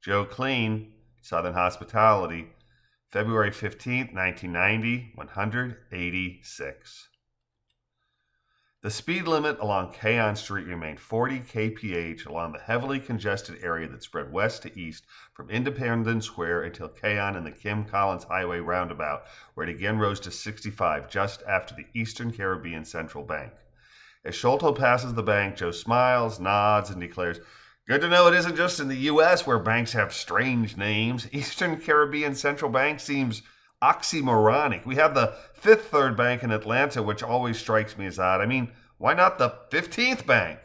Joe Kleen, Southern Hospitality, February 15th, 1990, 186. The speed limit along Keon Street remained 40 kph along the heavily congested area that spread west to east from Independence Square until Keon and the Kim Collins Highway roundabout, where it again rose to 65 just after the Eastern Caribbean Central Bank. As Sholto passes the bank, Joe smiles, nods, and declares, "Good to know it isn't just in the U.S. where banks have strange names. Eastern Caribbean Central Bank seems oxymoronic. We have the Fifth Third Bank in Atlanta, which always strikes me as odd. I mean, why not the 15th Bank?"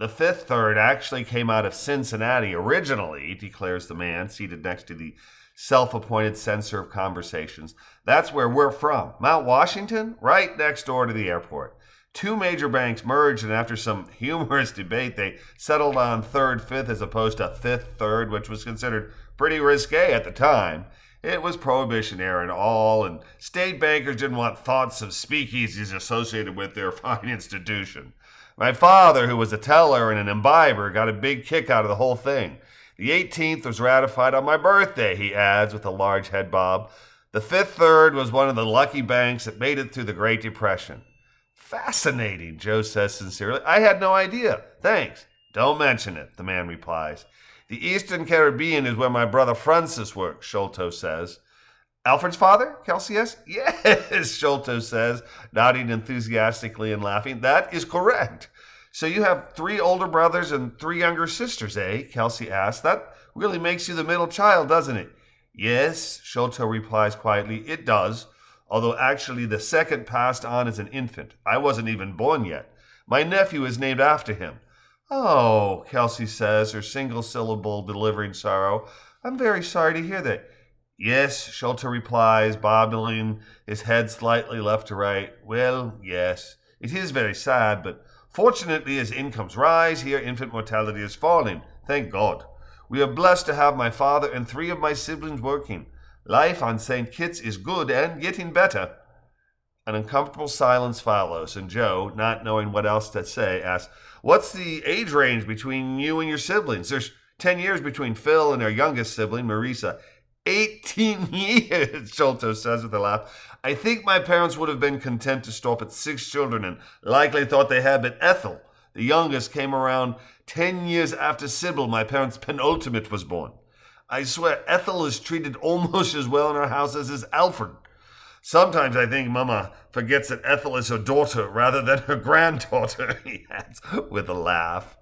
"The Fifth Third actually came out of Cincinnati originally," declares the man seated next to the self-appointed censor of conversations. "That's where we're from. Mount Washington, right next door to the airport. Two major banks merged, and after some humorous debate, they settled on Third Fifth as opposed to Fifth Third, which was considered pretty risque at the time. It was Prohibition era and all, and state bankers didn't want thoughts of speakeasies associated with their fine institution. My father, who was a teller and an imbiber, got a big kick out of the whole thing. The 18th was ratified on my birthday," he adds with a large head bob. "The Fifth Third was one of the lucky banks that made it through the Great Depression." "Fascinating," Joe says sincerely. "I had no idea. Thanks." "Don't mention it," the man replies. "The Eastern Caribbean is where my brother Francis works," Sholto says. "Alfred's father?" Kelsey asks. "Yes," Sholto says, nodding enthusiastically and laughing. "That is correct." "So you have 3 older brothers and 3 younger sisters, eh?" Kelsey asks. "That really makes you the middle child, doesn't it?" "Yes," Sholto replies quietly, "it does. Although actually the second passed on as an infant. I wasn't even born yet. My nephew is named after him." "Oh," Kelsey says, her single syllable delivering sorrow. "I'm very sorry to hear that." "Yes," Sholto replies, bobbling his head slightly left to right. "Well, yes, it is very sad, but fortunately as incomes rise here, infant mortality is falling. Thank God. We are blessed to have my father and 3 of my siblings working. Life on St. Kitts is good and getting better." An uncomfortable silence follows, and Joe, not knowing what else to say, asks, "What's the age range between you and your siblings?" "There's 10 years between Phil and our youngest sibling, Marisa." 18 years, Sholto says with a laugh. "I think my parents would have been content to stop at 6 children and likely thought they had, but Ethel, the youngest, came around 10 years after Sybil, my parents' penultimate, was born. I swear Ethel is treated almost as well in our house as is Alfred. Sometimes I think Mama forgets that Ethel is her daughter rather than her granddaughter," he adds with a laugh.